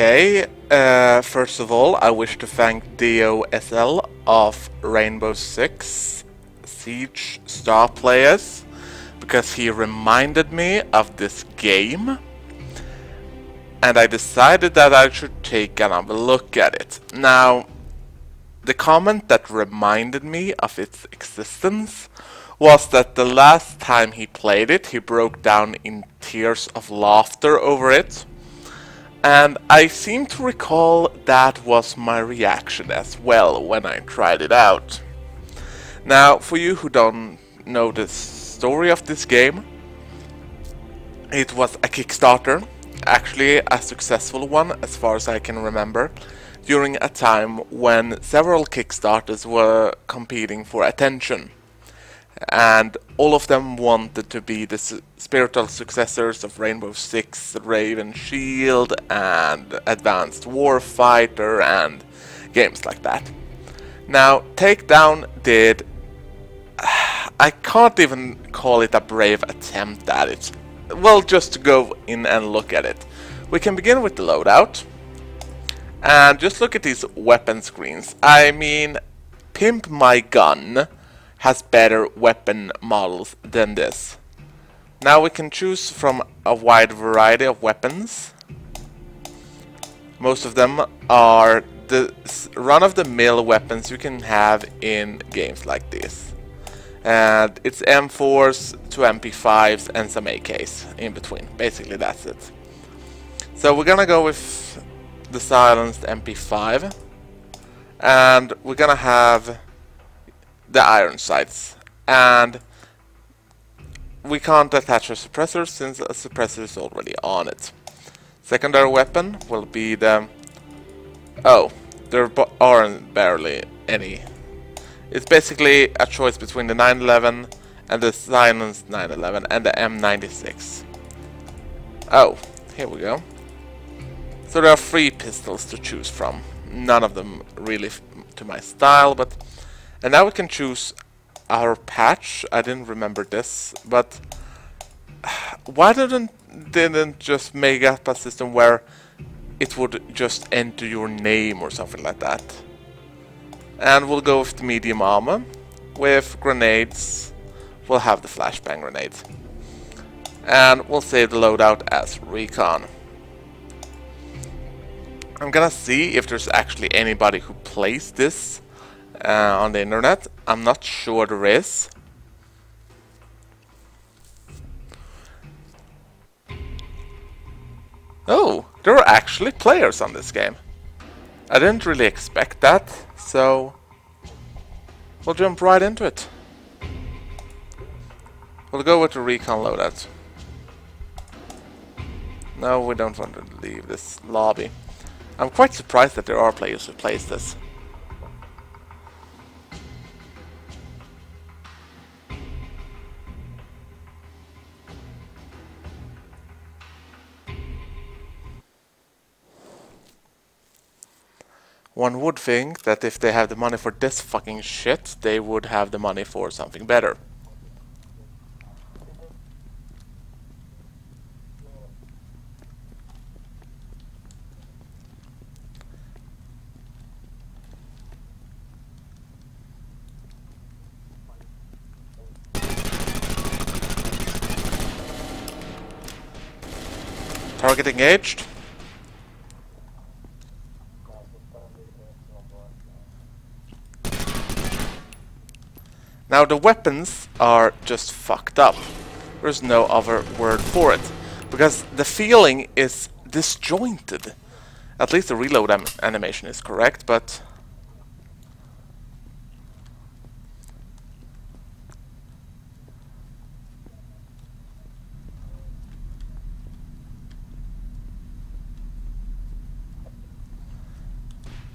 Okay, first of all, I wish to thank DOSL of Rainbow Six Siege Star Players because he reminded me of this game and I decided that I should take another look at it. Now, the comment that reminded me of its existence was that the last time he played it, he broke down in tears of laughter over it. And I seem to recall that was my reaction as well when I tried it out. Now, for you who don't know the story of this game, it was a Kickstarter, actually a successful one as far as I can remember, during a time when several Kickstarters were competing for attention. And all of them wanted to be the spiritual successors of Rainbow Six, Raven Shield, and Advanced Warfighter, and games like that. Now, Takedown did... I can't even call it a brave attempt at it. Well, just go in and look at it. We can begin with the loadout. And just look at these weapon screens. I mean, Pimp My Gun has better weapon models than this. Now we can choose from a wide variety of weapons. Most of them are the run-of-the-mill weapons you can have in games like this. And it's M4s to MP5s and some AKs in between. Basically that's it. So we're gonna go with the silenced MP5. And we're gonna have the iron sights, and we can't attach a suppressor since a suppressor is already on it. Secondary weapon will be the... oh, there aren't barely any. It's basically a choice between the 911 and the silenced 911 and the M96. Oh, here we go. So there are 3 pistols to choose from. None of them really to my style, but... and now we can choose our patch. I didn't remember this, but why didn't just make up a system where it would just enter your name or something like that? And we'll go with the medium armor. With grenades, we'll have the flashbang grenades. And we'll save the loadout as recon. I'm gonna see if there's actually anybody who plays this on the internet. I'm not sure there is. Oh, there are actually players on this game. I didn't really expect that, so we'll jump right into it. We'll go with the recon loadout. No, we don't want to leave this lobby. I'm quite surprised that there are players who plays this. One would think that if they have the money for this fucking shit, they would have the money for something better. Target engaged. Now the weapons are just fucked up. There's no other word for it. Because the feeling is disjointed. At least the reload animation is correct, but...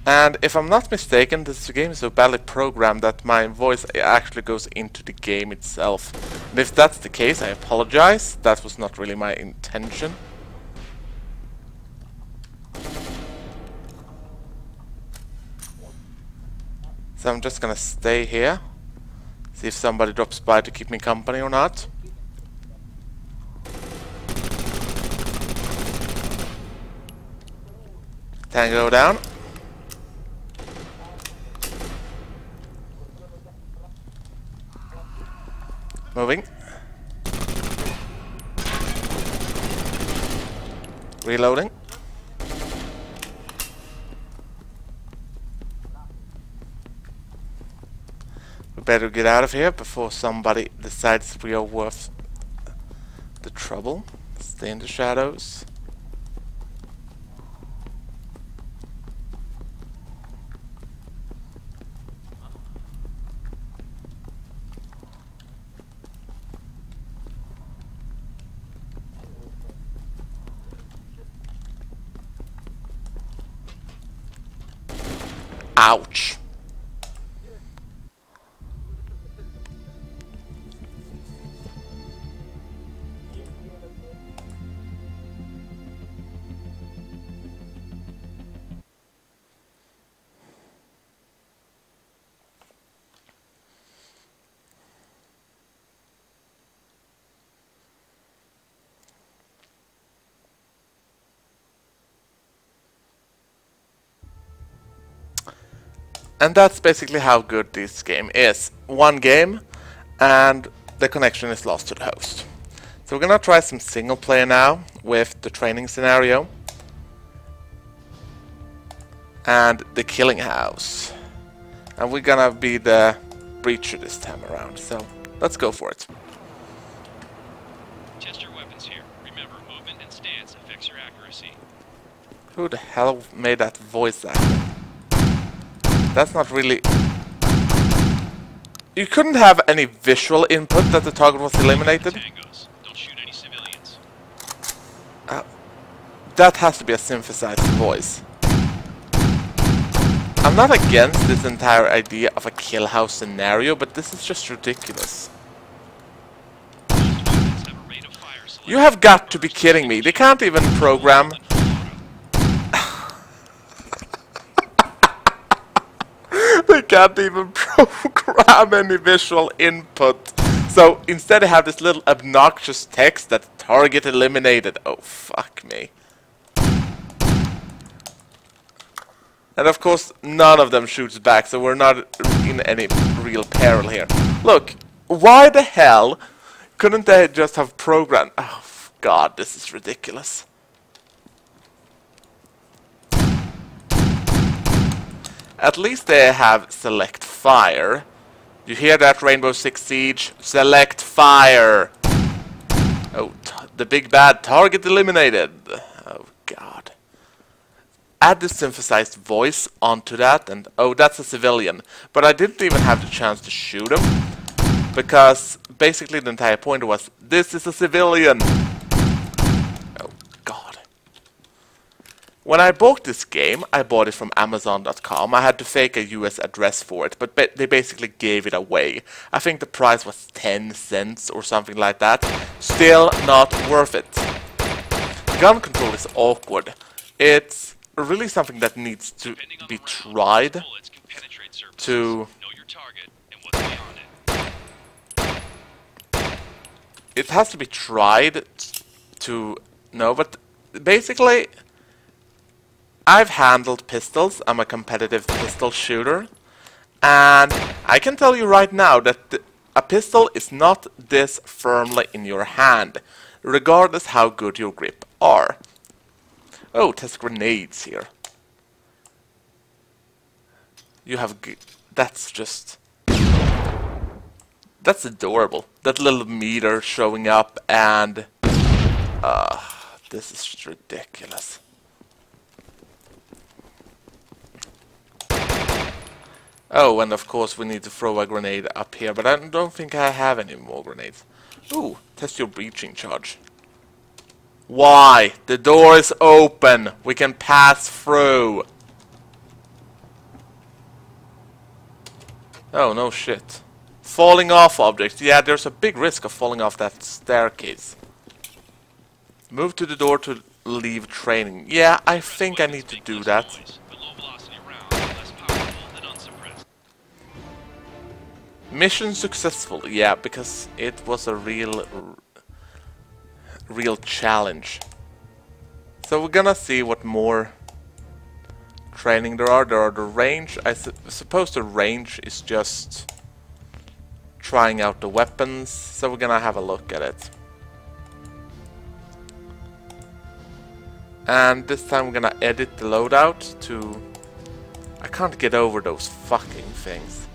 and if I'm not mistaken, this game is so badly programmed that my voice actually goes into the game itself. And if that's the case, I apologize. That was not really my intention. So I'm just gonna stay here. See if somebody drops by to keep me company or not. Tango down. Moving. Reloading. We better get out of here before somebody decides we are worth the trouble. Stay in the shadows. Ouch. And that's basically how good this game is. One game, and the connection is lost to the host. So we're gonna try some single player now with the training scenario and the killing house. And we're gonna be the breacher this time around. So let's go for it. Test your weapons here. Remember, movement and stance affects your accuracy. Who the hell made that voice act? That's not really... You couldn't have any visual input that the target was eliminated? Tangos. Don't shoot any civilians. That has to be a synthesized voice. I'm not against this entire idea of a kill house scenario, but this is just ridiculous. You have got to be kidding me. They can't even program... They can't even program any visual input. So instead they have this little obnoxious text that target eliminated. Oh, fuck me. And of course none of them shoots back, so we're not in any real peril here. Look, why the hell couldn't they just have programmed... Oh god, this is ridiculous. At least they have select fire. You hear that, Rainbow Six Siege? Select fire! Oh, the big bad target eliminated. Oh god. Add the synthesized voice onto that, and oh, that's a civilian. But I didn't even have the chance to shoot him, because basically the entire point was, this is a civilian! Oh god. When I bought this game, I bought it from Amazon.com. I had to fake a US address for it, but they basically gave it away. I think the price was 10 cents or something like that. Still not worth it. Gun control is awkward. It's really something that needs to be tried to... It has to be tried to know, but basically... I've handled pistols. I'm a competitive pistol shooter, and I can tell you right now that a pistol is not this firmly in your hand, regardless how good your grip are. Oh, test grenades here. You have... That's just... That's adorable. That little meter showing up, and... this is just ridiculous. Oh, and of course we need to throw a grenade up here, but I don't think I have any more grenades. Ooh, test your breaching charge. Why? The door is open. We can pass through. Oh, no shit. Falling off objects. Yeah, there's a big risk of falling off that staircase. Move to the door to leave training. Yeah, I think I need to do that. Mission successful, yeah, because it was a real challenge. So we're gonna see what more training there are. There are the range. I suppose the range is just trying out the weapons, so we're gonna have a look at it. And this time we're gonna edit the loadout to... I can't get over those fucking things.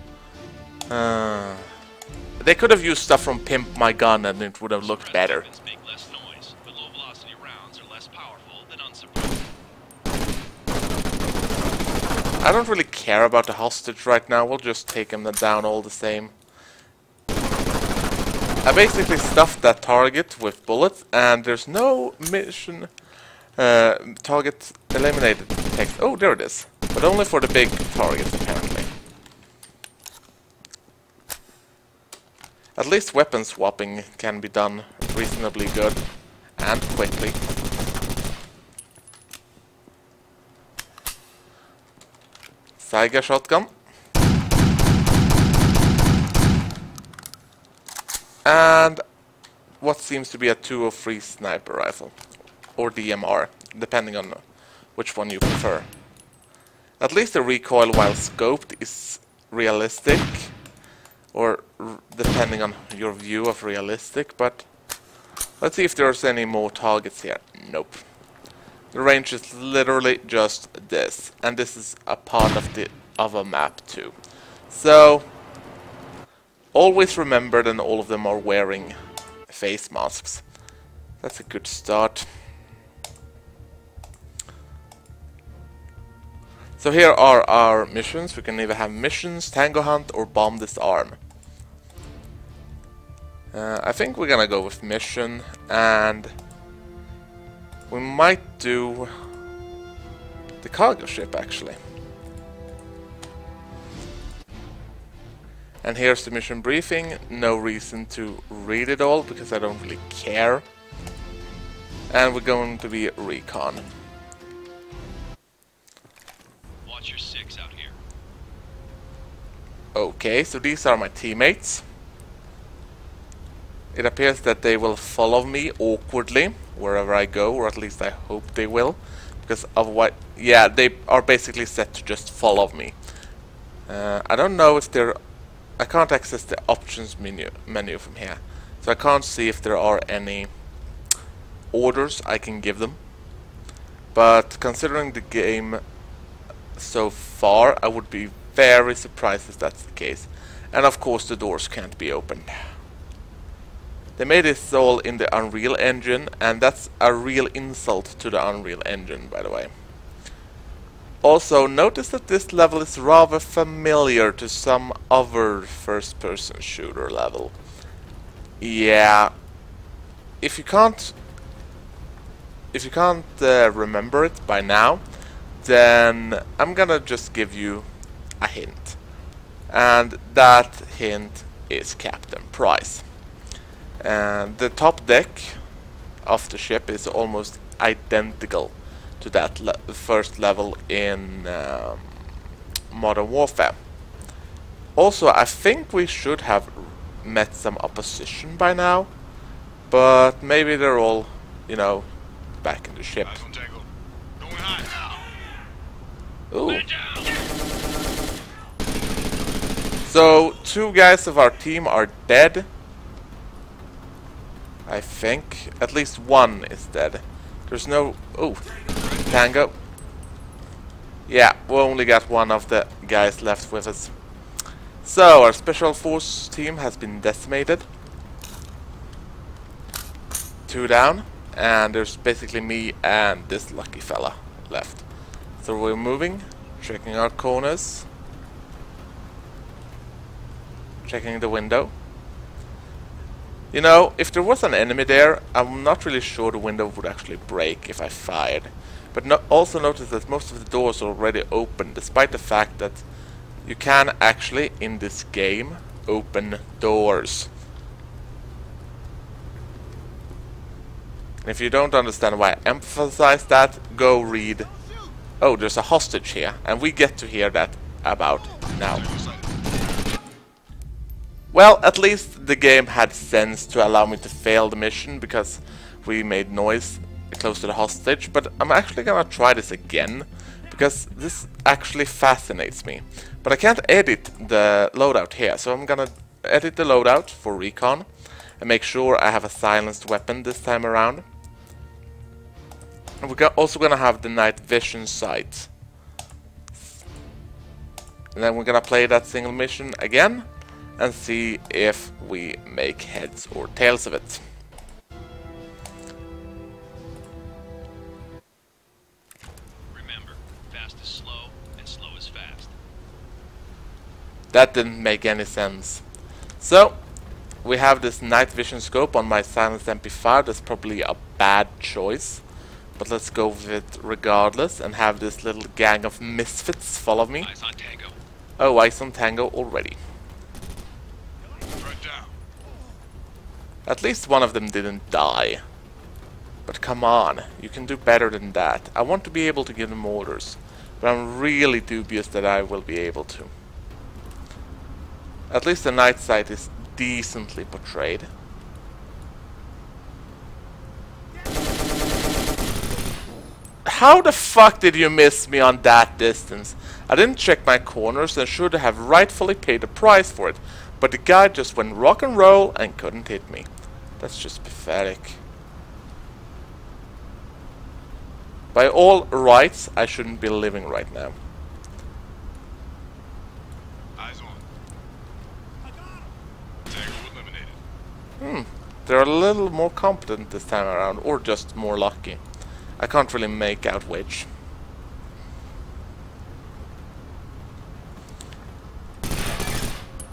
They could have used stuff from Pimp My Gun and it would have looked better. Make less noise, but low velocity rounds are less powerful than unsuppressed. I don't really care about the hostage right now. We'll just take him down all the same. I basically stuffed that target with bullets, and there's no mission target eliminated text. Oh, there it is. But only for the big targets, apparently. At least weapon swapping can be done reasonably good and quickly. Saiga shotgun. And what seems to be a 203 sniper rifle. Or DMR, depending on which one you prefer. At least the recoil while scoped is realistic. Or depending on your view of realistic, but let's see if there's any more targets here. Nope. The range is literally just this, and this is a part of the other map too. So always remember that all of them are wearing face masks. That's a good start. So here are our missions. We can either have missions, tango hunt, or bomb disarm. I think we're gonna go with mission, and we might do the cargo ship actually. And here's the mission briefing. No reason to read it all because I don't really care. And we're going to be recon. Watch your six out here. Okay, so these are my teammates. It appears that they will follow me awkwardly wherever I go, or at least I hope they will. Because otherwise, yeah, they are basically set to just follow me. I don't know if they're... I can't access the options menu from here. So I can't see if there are any orders I can give them. But considering the game so far, I would be very surprised if that's the case. And of course the doors can't be opened. They made this all in the Unreal Engine, and that's a real insult to the Unreal Engine, by the way. Also, notice that this level is rather familiar to some other first-person shooter level. Yeah, if you can't remember it by now, then I'm gonna just give you a hint, and that hint is Captain Price. And the top deck of the ship is almost identical to that first level in Modern Warfare. Also, I think we should have met some opposition by now, but maybe they're all, you know, back in the ship. Ooh. So, 2 guys of our team are dead. I think. At least 1 is dead. There's no... Oh, Tango. Yeah, we only got 1 of the guys left with us. So, our special force team has been decimated. 2 down. And there's basically me and this lucky fella left. So we're moving, checking our corners. Checking the window. You know, if there was an enemy there, I'm not really sure the window would actually break if I fired. But also notice that most of the doors are already open, despite the fact that you can actually, in this game, open doors. And if you don't understand why I emphasize that, go read... Oh, there's a hostage here, and we get to hear that about now. Well, at least the game had sense to allow me to fail the mission because we made noise close to the hostage, but I'm actually gonna try this again because this actually fascinates me. But I can't edit the loadout here, so I'm gonna edit the loadout for recon and make sure I have a silenced weapon this time around. And we're also gonna have the night vision sight. And then we're gonna play that single mission again and see if we make heads or tails of it. Remember, fast is slow and slow is fast. That didn't make any sense. So, we have this night vision scope on my silenced MP5. That's probably a bad choice, but let's go with it regardless and have this little gang of misfits follow me. Eyes on Tango. Oh, Eyes on Tango already. Front down. At least one of them didn't die. But come on, you can do better than that. I want to be able to give them orders, but I'm really dubious that I will be able to. At least the night sight is decently portrayed. How the fuck did you miss me on that distance? I didn't check my corners and should have rightfully paid the price for it, but the guy just went rock and roll and couldn't hit me. That's just pathetic. By all rights, I shouldn't be living right now. Eyes on. Tango eliminated. They're a little more competent this time around, or just more lucky. I can't really make out which.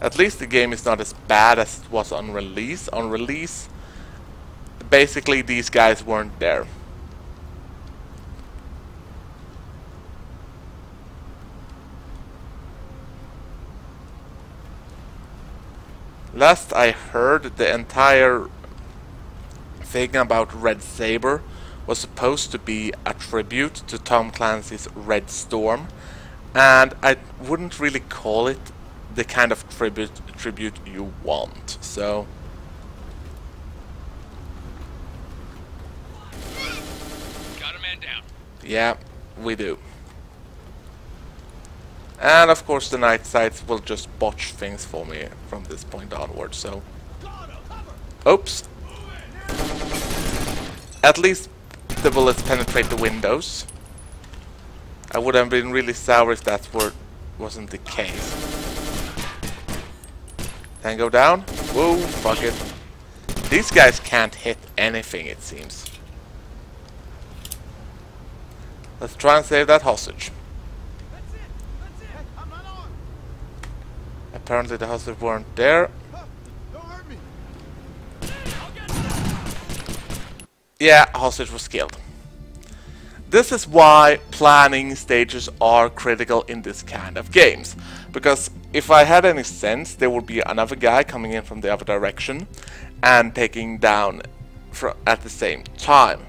At least the game is not as bad as it was on release. On release, basically these guys weren't there. Last I heard, the entire thing about Red Sabre was supposed to be a tribute to Tom Clancy's Red Storm, and I wouldn't really call it the kind of tribute you want. So Got a man down. yeah, we do. And of course the night sights will just botch things for me from this point onward, so... Oops! At least the bullets penetrate the windows. I would have been really sour if that wasn't the case. Tango down? Whoa, fuck it. These guys can't hit anything, it seems. Let's try and save that hostage. Apparently the hostage weren't there. Yeah, hostage was killed. This is why planning stages are critical in this kind of games. Because if I had any sense, there would be another guy coming in from the other direction and taking down at the same time.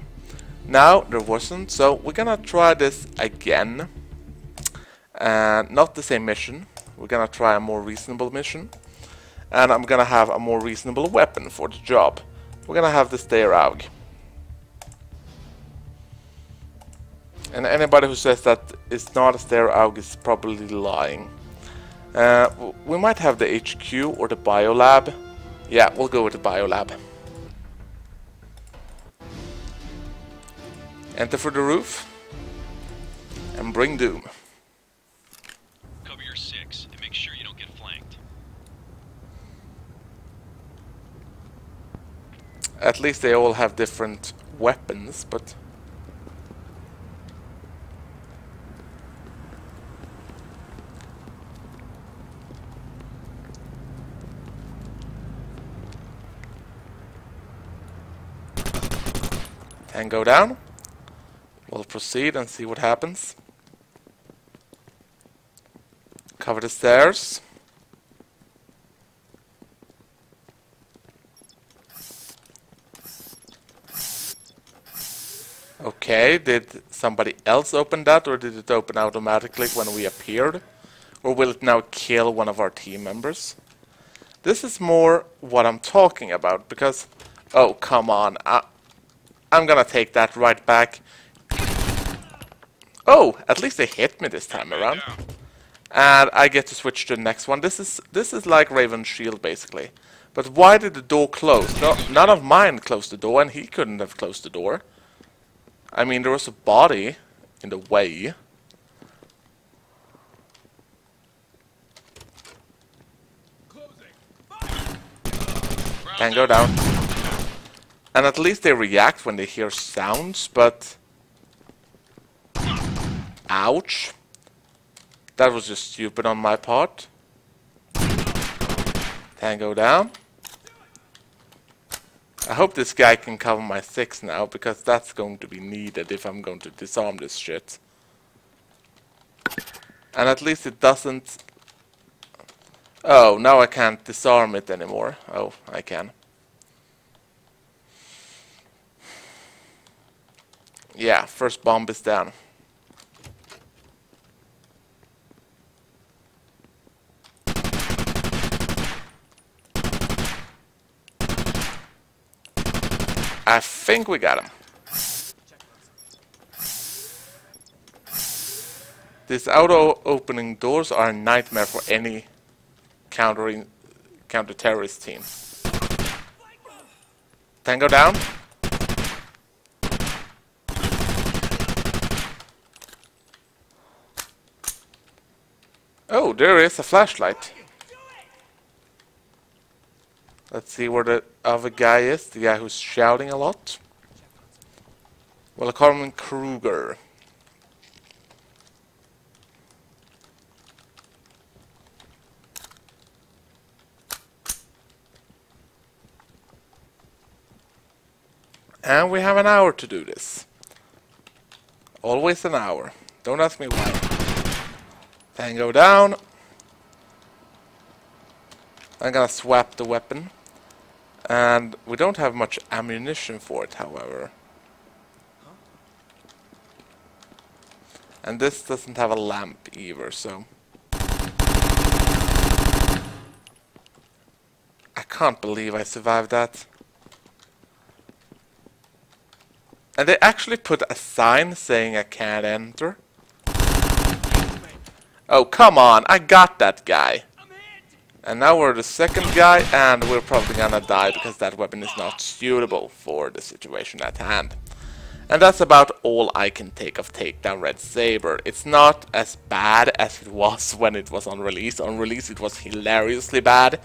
Now there wasn't, so we're gonna try this again. Not the same mission. We're gonna try a more reasonable mission. And I'm gonna have a more reasonable weapon for the job. We're gonna have the Stair AUG. And anybody who says that it's not a Stair AUG is probably lying. We might have the HQ or the Biolab. Yeah, we'll go with the Biolab. Enter through the roof and bring doom. Cover your 6 and make sure you don't get flanked. At least they all have different weapons, but... Tango down. We'll proceed and see what happens. Cover the stairs. Okay, did somebody else open that, or did it open automatically when we appeared? Or will it now kill one of our team members? This is more what I'm talking about, because... Oh, come on. I'm gonna take that right back. Oh, at least they hit me this time around. And I get to switch to the next one. This is like Raven's shield basically. But why did the door close? No, none of mine closed the door, and he couldn't have closed the door. I mean, there was a body in the way. Tango down. And at least they react when they hear sounds, but... Ouch. That was just stupid on my part. Tango down. I hope this guy can cover my 6 now, because that's going to be needed if I'm going to disarm this shit. And at least it doesn't... Oh, now I can't disarm it anymore. Oh, I can. Yeah, first bomb is down. I think we got him. These auto-opening doors are a nightmare for any counter-terrorist team. Tango down. Oh, there is a flashlight. Let's see where the other guy is, the guy who's shouting a lot. Well, I call him Kruger. And we have an hour to do this. Always an hour. Don't ask me why. Tango down. I'm gonna swap the weapon. And we don't have much ammunition for it, however. And this doesn't have a lamp either, so... I can't believe I survived that. And they actually put a sign saying I can't enter. Oh, come on, I got that guy. And now we're the second guy, and we're probably gonna die because that weapon is not suitable for the situation at hand. And that's about all I can take of Takedown Red Sabre. It's not as bad as it was when it was on release. On release it was hilariously bad,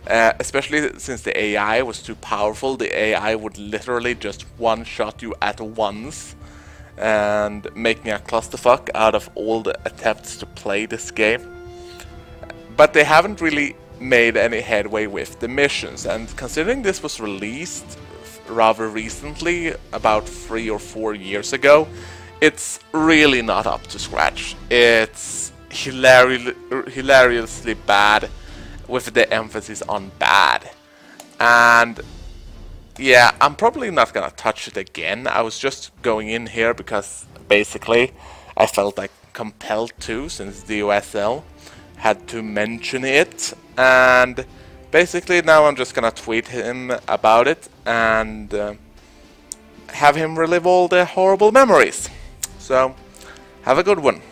especially since the AI was too powerful. The AI would literally just one-shot you at once and make me a clusterfuck out of all the attempts to play this game. But they haven't really made any headway with the missions, and considering this was released rather recently, about 3 or 4 years ago, it's really not up to scratch. It's hilariously bad, with the emphasis on bad. And yeah, I'm probably not gonna touch it again. I was just going in here because basically I felt like compelled to, since the DOSL had to mention it, and basically now I'm just gonna tweet him about it and have him relive all the horrible memories. So, have a good one.